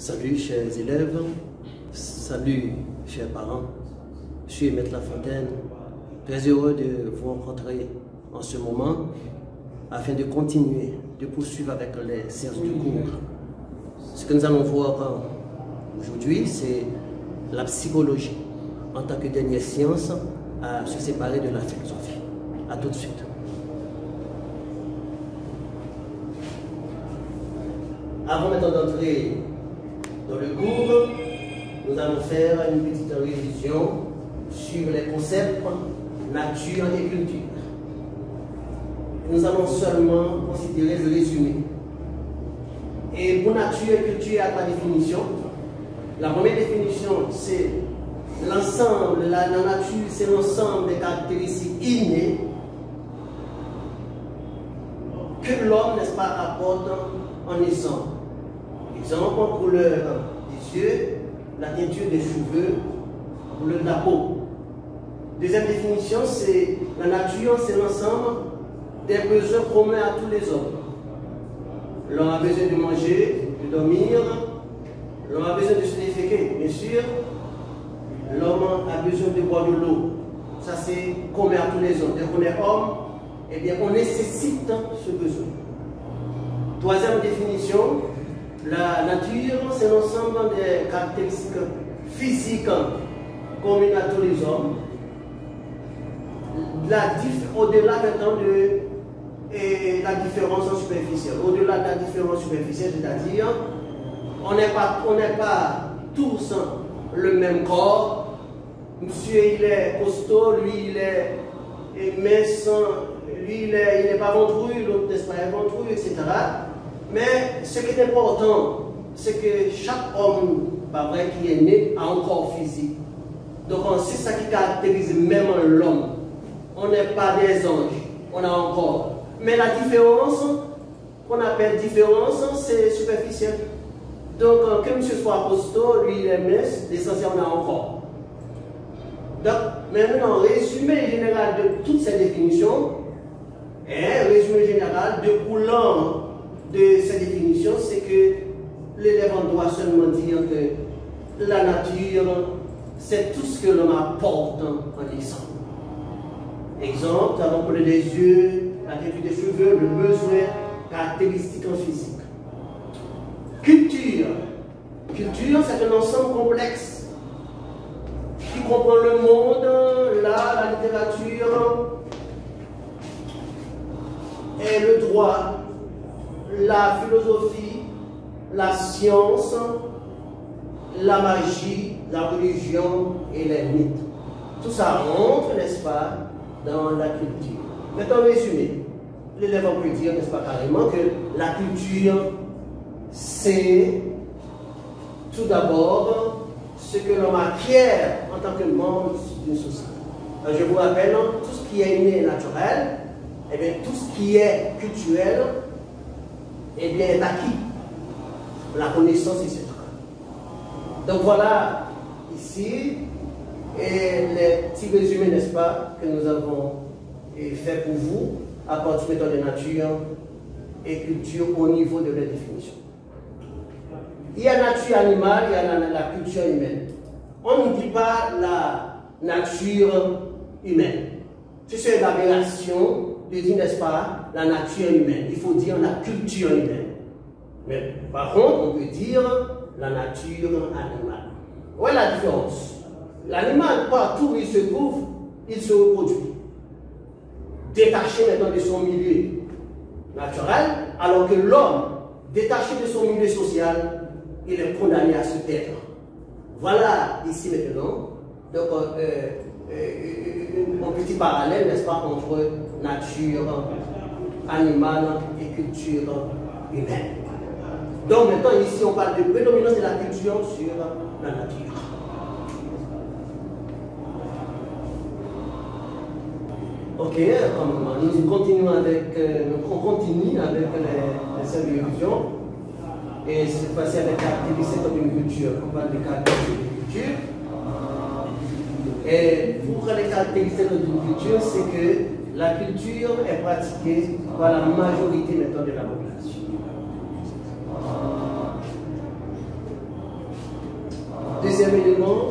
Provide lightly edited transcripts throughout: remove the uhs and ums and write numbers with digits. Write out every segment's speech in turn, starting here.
Salut chers élèves, salut chers parents, je suis Maître Lafontaine, très heureux de vous rencontrer en ce moment afin de continuer, de poursuivre avec les séances de cours. Ce que nous allons voir aujourd'hui, c'est la psychologie en tant que dernière science à se séparer de la philosophie. A tout de suite. Avant maintenant d'entrer dans le cours, nous allons faire une petite révision sur les concepts nature et culture. Nous allons seulement considérer le résumé. Et pour nature et culture, il y a trois définitions. La première définition, c'est l'ensemble, la nature, c'est l'ensemble des caractéristiques innées que l'homme, n'est-ce pas, apporte en naissant. Exemple, couleur des yeux, la teinture des cheveux, couleur de la peau. Deuxième définition, c'est la nature, c'est l'ensemble des besoins communs à tous les hommes. L'homme a besoin de manger, de dormir, l'homme a besoin de se déféquer, bien sûr. L'homme a besoin de boire de l'eau. Ça, c'est commun à tous les hommes. Dès qu'on est homme, eh bien, on nécessite ce besoin. Troisième définition, la nature, c'est l'ensemble des caractéristiques physiques communes à tous les hommes. Au-delà maintenant de la différence superficielle. Au-delà de la différence superficielle, c'est-à-dire, on n'est pas tous le même corps. Monsieur, il est costaud, lui, il est mince, lui, il n'est pas ventru, l'autre n'est pas ventru, etc. Mais ce qui est important, c'est que chaque homme qui est né a un corps physique. Donc c'est ça qui caractérise même l'homme. On n'est pas des anges, on a un corps. Mais la différence, qu'on appelle différence, c'est superficiel. Donc que monsieur soit costaud, lui il est mince, l'essentiel on a un corps. Donc maintenant, résumé général de toutes ces définitions, résumé général découlant de ces définitions, c'est que l'élève doit seulement dire que la nature, c'est tout ce que l'homme apporte en naissant. Exemple, nous avons parlé des yeux, la teinture des cheveux, le besoin caractéristique en physique. Culture. Culture, c'est un ensemble complexe qui comprend le monde, l'art, la littérature et le droit, la philosophie, la science, la magie, la religion et les mythes. Tout ça rentre, n'est-ce pas, dans la culture. Maintenant, résumé, l'élève peut dire, n'est-ce pas, carrément, que la culture, c'est tout d'abord ce que l'homme acquiert en tant que membre d'une société. Alors, je vous rappelle, tout ce qui est inné et naturel, et bien, tout ce qui est culturel, eh bien, est acquis. La connaissance, etc. Donc voilà, ici, et les petits résumés, n'est-ce pas, que nous avons fait pour vous, à partir de nature et culture au niveau de la définition. Il y a la nature animale, il y a la culture humaine. On ne dit pas la nature humaine. C'est une aberration de dire, n'est-ce pas, la nature humaine. Il faut dire la culture humaine. Mais par contre, on peut dire la nature animale. Où est la différence? L'animal, partout où il se trouve, il se reproduit. Détaché maintenant de son milieu naturel, alors que l'homme, détaché de son milieu social, il est condamné à se taire. Voilà ici maintenant, donc, un petit parallèle, n'est-ce pas, entre nature animale et culture humaine. Donc maintenant, ici, on parle de prédominance de la culture sur la nature. Ok, nous continuons avec, on continue avec les scènes de religion. Et c'est passé avec la caractéristique d'une culture. On parle des caractéristiques d'une culture. Et pour les caractéristiques d'une culture, c'est que la culture est pratiquée par la majorité maintenant de la population. deuxième élément,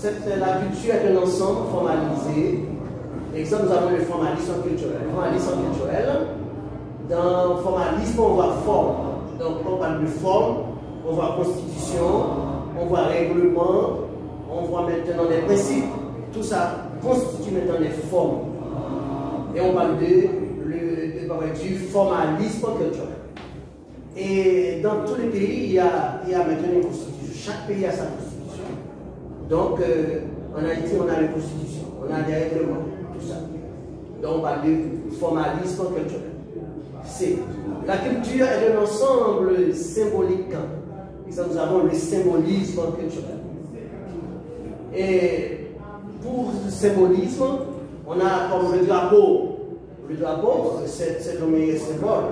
la culture est un ensemble formalisé. Exemple, nous avons le formalisme culturel. Le formalisme culturel, dans le formalisme, on voit forme. Donc, on parle de forme, on voit constitution, on voit règlement, on voit maintenant des principes. Tout ça constitue maintenant des formes. Et on parle du formalisme culturel. Et dans tous les pays, il y a maintenant une constitution. Chaque pays a sa constitution. Donc, en Haïti, on a une constitution, on a des règlements, tout ça. Donc, on parle du formalisme culturel. La culture est un ensemble symbolique. Et ça, nous avons le symbolisme culturel. Et pour le symbolisme, on a comme le drapeau. Le drapeau, c'est le meilleur symbole.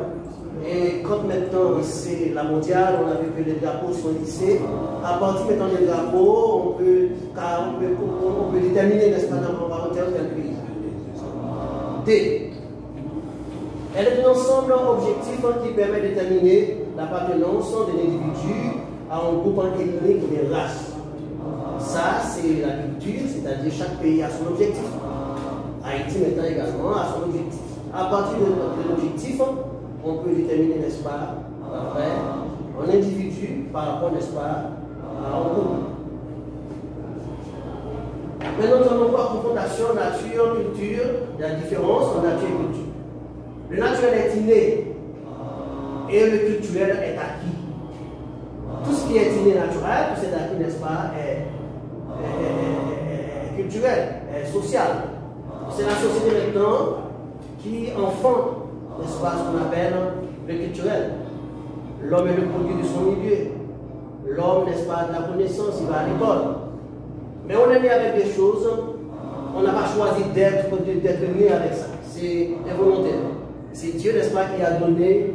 Et quand maintenant c'est la mondiale, on a vu que les drapeaux sont lissés. À partir maintenant des drapeaux, on peut déterminer, n'est-ce pas, dans quel pays. D. Elle est un ensemble objectif qui permet de déterminer l'appartenance d'un individu à un groupe ethnique ou des races. Ça, c'est la culture, c'est-à-dire chaque pays a son objectif. Haïti maintenant également a son objectif. À partir de l'objectif, on peut déterminer, n'est-ce pas, après, un individu par rapport, n'est-ce pas, à un groupe. Maintenant, nous allons voir confrontation, nature, culture, la différence entre nature et culture. Le naturel est inné et le culturel est acquis. Tout ce qui est inné naturel, tout ce qui est acquis, n'est-ce pas, est culturel, est social. C'est la société maintenant qui enfante, n'est-ce pas, ce qu'on appelle le culturel. L'homme est le produit de son milieu. L'homme, n'est-ce pas, de la connaissance, il va à l'école. Mais on est né avec des choses, on n'a pas choisi d'être né avec ça. C'est involontaire. C'est Dieu, n'est-ce pas, qui a donné,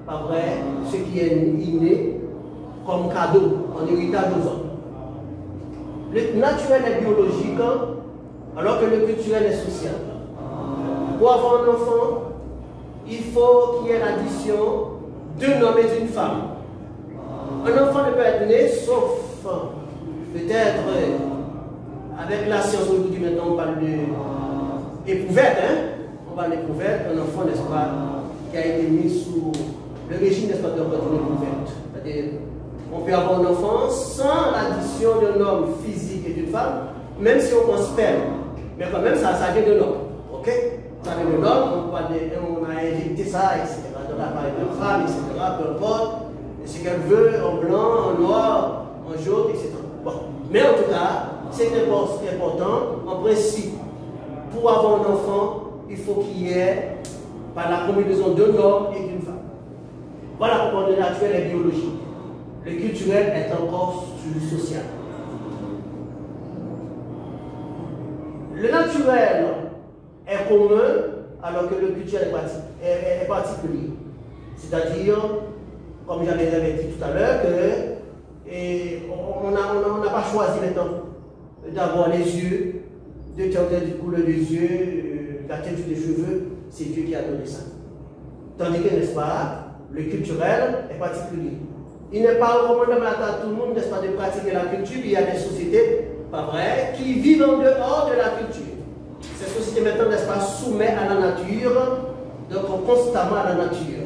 pas vrai, ce qui est inné comme cadeau, en héritage aux hommes. Le naturel est biologique, alors que le culturel est social. Pour avoir un enfant, il faut qu'il y ait l'addition d'un homme et d'une femme. Un enfant ne peut être né, sauf peut-être avec la science aujourd'hui, maintenant on parle d'éprouvette, hein? On parle d'éprouvette, un enfant, n'est-ce pas, qui a été mis sous le régime, n'est-ce pas, de l'éprouvette. C'est-à-dire, on peut avoir un enfant sans l'addition d'un homme physique et d'une femme, même si on pense sperme. Mais quand même, ça vient de l'homme. Ok? Ça vient de l'homme, on a injecté ça, etc. Dans l'appareil de femme, etc. Peu importe. Ce qu'elle veut, en blanc, en noir, en jaune, etc. Bon. Mais en tout cas, c'est important, en principe, pour avoir un enfant, il faut qu'il y ait par la combinaison d'un homme et d'une femme. Voilà pourquoi le naturel est biologique. Le culturel est encore social. Le naturel est commun alors que le culturel est particulier. C'est-à-dire, comme j'avais dit tout à l'heure, on n'a pas choisi maintenant d'avoir les yeux, de telle couleur des yeux, la teinture des cheveux, c'est Dieu qui a donné ça. Tandis que, n'est-ce pas, le culturel est particulier. Il n'est pas recommandable à tout le monde, n'est-ce pas, de pratiquer la culture. Il y a des sociétés, pas vrai, qui vivent en dehors de la culture. Ces sociétés maintenant, n'est-ce pas, soumettent à la nature, donc constamment à la nature.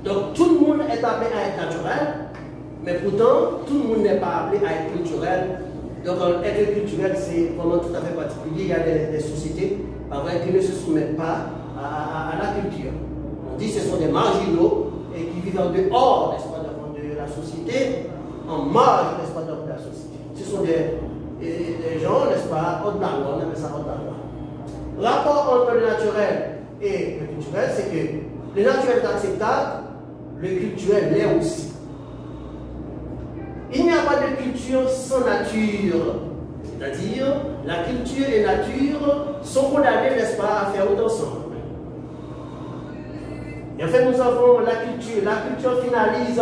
Donc tout le monde est appelé à être naturel, mais pourtant tout le monde n'est pas appelé à être culturel. Donc être culturel, c'est vraiment tout à fait particulier. Il y a des sociétés, pas vrai, qui ne se soumettent pas à la culture. On dit que ce sont des marginaux et qui vivent en dehors, n'est-ce pas, de la société, en marge, n'est-ce pas, de la société. Ce sont des gens, n'est-ce pas, hors de la loi, on appelle ça hors de la loi. Rapport entre le naturel et le culturel, c'est que le naturel est acceptable, le culturel l'est aussi. Il n'y a pas de culture sans nature. C'est-à-dire, la culture et la nature sont condamnées, n'est-ce pas, à faire autant ensemble. Et en fait, nous avons la culture. La culture finalise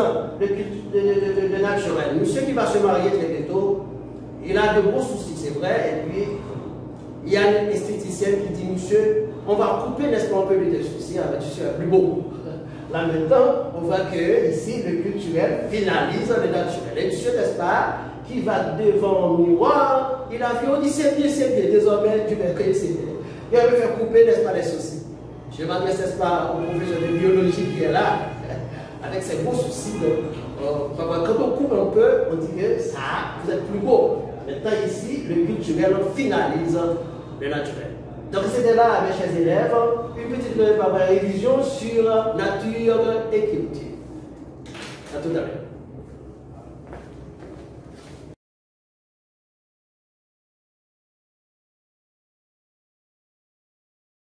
le naturel. Monsieur qui va se marier très bientôt, il a de gros soucis, c'est vrai, et puis il y a une esthéticienne qui dit, monsieur, on va couper, n'est-ce pas, un peu de soucis avec ce plus beau. Là maintenant, on voit que ici, le culturel finalise le naturel. Et monsieur, n'est-ce pas, qui va devant un miroir, il a vu, on dit c'est bien, désormais tu vais créer c'est bien. Il va me faire couper, n'est-ce pas, les soucis. Je m'adresse, n'est-ce pas, au professeur de biologie qui est là, avec ses gros soucis. Quand on coupe un peu, on dit que ça, vous êtes plus beau. Maintenant ici, le culturel finalise le naturel. Donc c'était là, mes chers élèves, une petite révision sur nature et culture. À tout à l'heure.